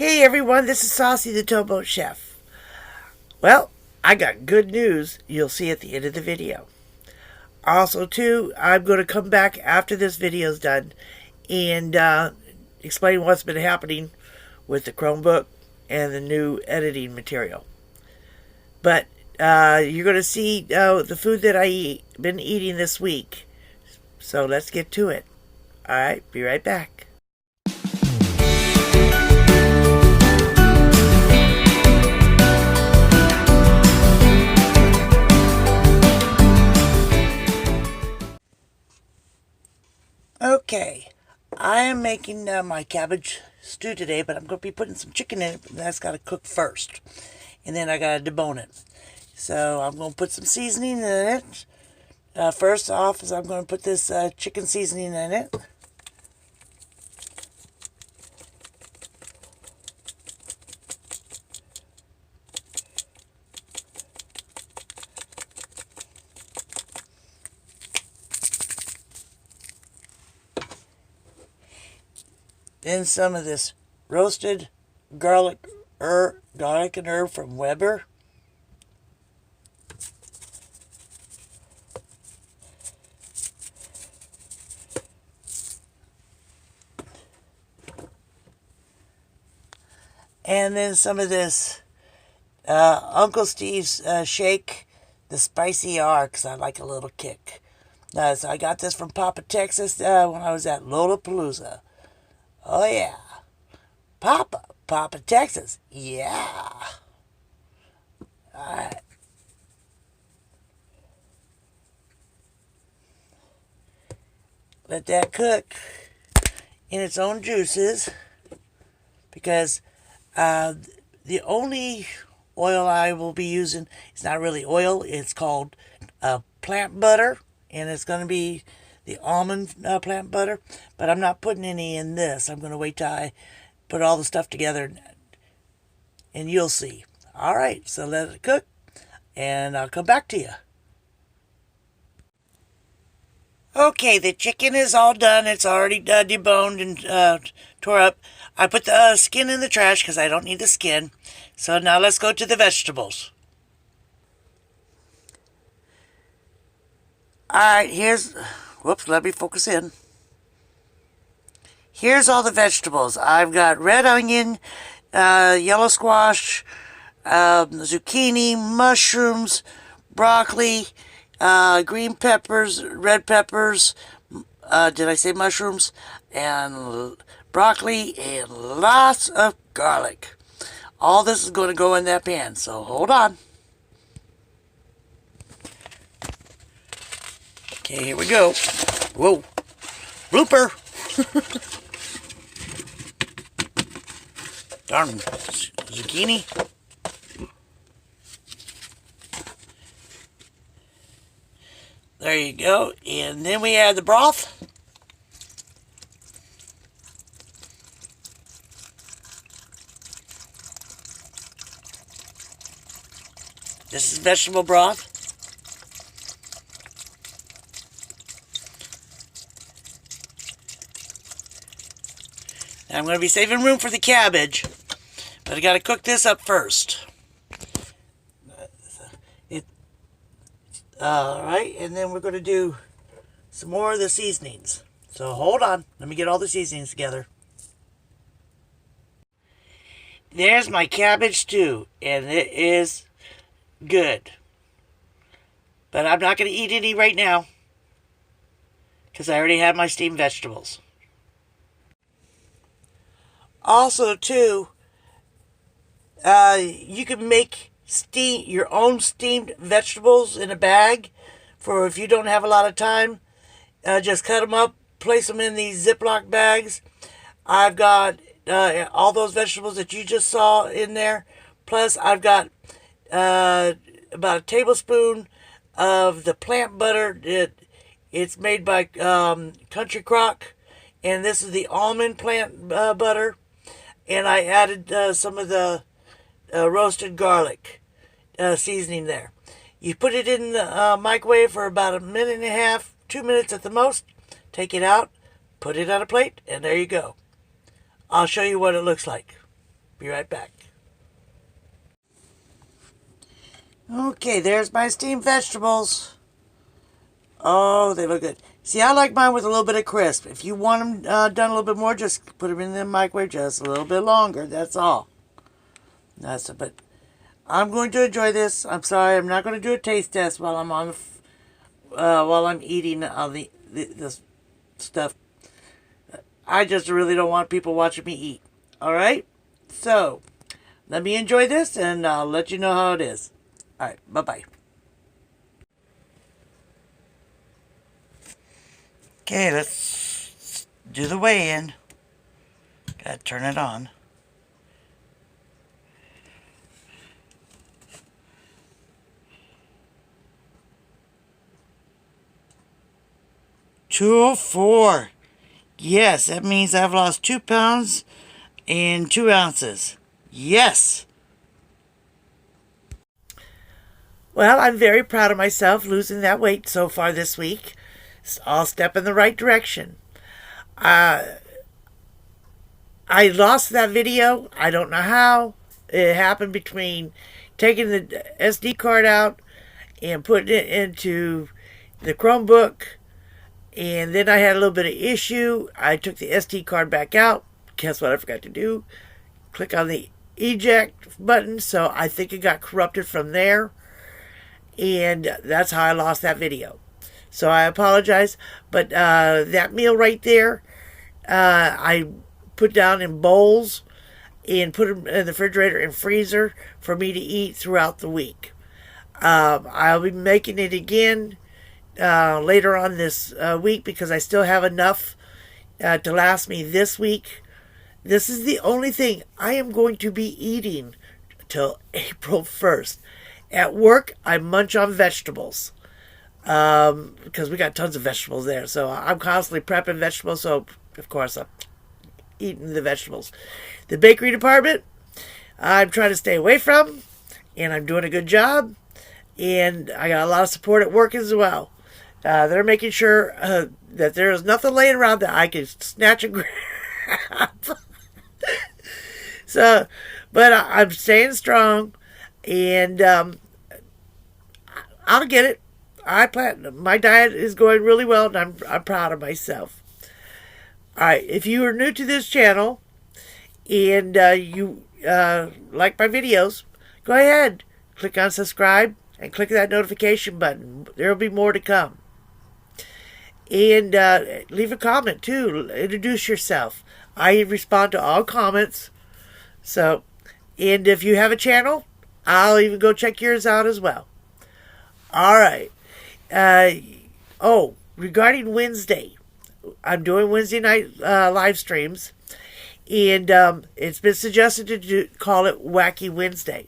Hey everyone, this is Saucy the Towboat Chef. Well, I got good news you'll see at the end of the video. Also, too, I'm going to come back after this video's done and explain what's been happening with the Chromebook and the new editing material. But you're going to see the food that I've been eating this week. So let's get to it. Alright, be right back. Okay, I am making my cabbage stew today, but I'm going to be putting some chicken in it, but that's got to cook first. And then I got to debone it. So I'm going to put some seasoning in it. First off is I'm going to put this chicken seasoning in it. Then some of this roasted garlic and herb from Weber. And then some of this Uncle Steve's shake, the spicy R, because I like a little kick. So I got this from Papa, Texas when I was at Lollapalooza. Oh yeah. Papa, Texas. Yeah. Alright. Let that cook in its own juices, because the only oil I will be using, it's not really oil, it's called plant butter, and it's going to be the almond plant butter, but I'm not putting any in this. I'm going to wait till I put all the stuff together, and you'll see. Alright, so let it cook, and I'll come back to you. Okay, the chicken is all done. It's already deboned and tore up. I put the skin in the trash because I don't need the skin. So now let's go to the vegetables. Alright, here's... Whoops, let me focus in. Here's all the vegetables. I've got red onion, yellow squash, zucchini, mushrooms, broccoli, green peppers, red peppers, did I say mushrooms? And broccoli, and lots of garlic. All this is going to go in that pan, so hold on. Okay, here we go. Whoa. Blooper. Darn zucchini. There you go. And then we add the broth. This is vegetable broth. Now I'm going to be saving room for the cabbage, but I got to cook this up first. Alright, and then we're going to do some more of the seasonings. So hold on, let me get all the seasonings together. There's my cabbage stew, and it is good. But I'm not going to eat any right now, because I already have my steamed vegetables. Also, too, you can make your own steamed vegetables in a bag for if you don't have a lot of time. Just cut them up, place them in these Ziploc bags. I've got all those vegetables that you just saw in there. Plus, I've got about a tablespoon of the plant butter. It's made by Country Crock, and this is the almond plant butter. And I added some of the roasted garlic seasoning there. You put it in the microwave for about 1.5 minutes, 2 minutes at the most. Take it out, put it on a plate, and there you go. I'll show you what it looks like. Be right back. Okay, there's my steamed vegetables. Oh, they look good. See, I like mine with a little bit of crisp. If you want them done a little bit more, just put them in the microwave just a little bit longer. That's all. That's it. But I'm going to enjoy this. I'm sorry, I'm not going to do a taste test while I'm on while I'm eating this stuff. I just really don't want people watching me eat. All right, so let me enjoy this, and I'll let you know how it is. All right, bye bye. Okay, let's do the weigh-in. Gotta turn it on. $204. Yes, that means I've lost 2 pounds and 2 ounces. Yes. Well, I'm very proud of myself losing that weight so far this week. It's all step in the right direction. I lost that video. I don't know how. It happened between taking the SD card out and putting it into the Chromebook. And then I had a little bit of issue. I took the SD card back out. Guess what I forgot to do? Click on the eject button. So I think it got corrupted from there. And that's how I lost that video. So I apologize. But that meal right there, I put down in bowls and put them in the refrigerator and freezer for me to eat throughout the week. I'll be making it again later on this week because I still have enough to last me this week. This is the only thing I am going to be eating till April 1st. At work, I munch on vegetables because we got tons of vegetables there. So I'm constantly prepping vegetables. So, of course, I'm eating the vegetables. The bakery department, I'm trying to stay away from, and I'm doing a good job. And I got a lot of support at work as well. They're making sure that there is nothing laying around that I can snatch and grab. So, but I'm staying strong, and I'll get it. My diet is going really well, and I'm proud of myself. All right, if you are new to this channel and you like my videos, go ahead, click on subscribe, and click that notification button. There will be more to come. And leave a comment, too. Introduce yourself. I respond to all comments. So, and if you have a channel, I'll even go check yours out as well. All right. Regarding Wednesday, I'm doing Wednesday night live streams. And it's been suggested to call it Wacky Wednesday.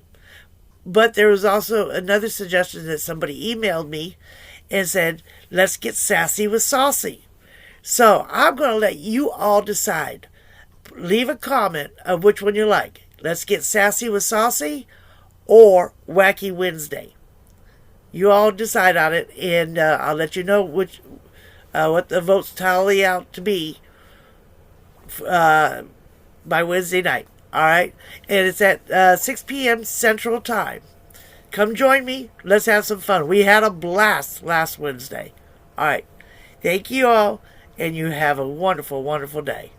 But there was also another suggestion that somebody emailed me and said, let's get sassy with Saucy. So I'm going to let you all decide. Leave a comment of which one you like. Let's get sassy with Saucy or Wacky Wednesday. You all decide on it, and I'll let you know what the votes tally out to be by Wednesday night. All right? And it's at 6 p.m. Central Time. Come join me. Let's have some fun. We had a blast last Wednesday. All right. Thank you all, and you have a wonderful, wonderful day.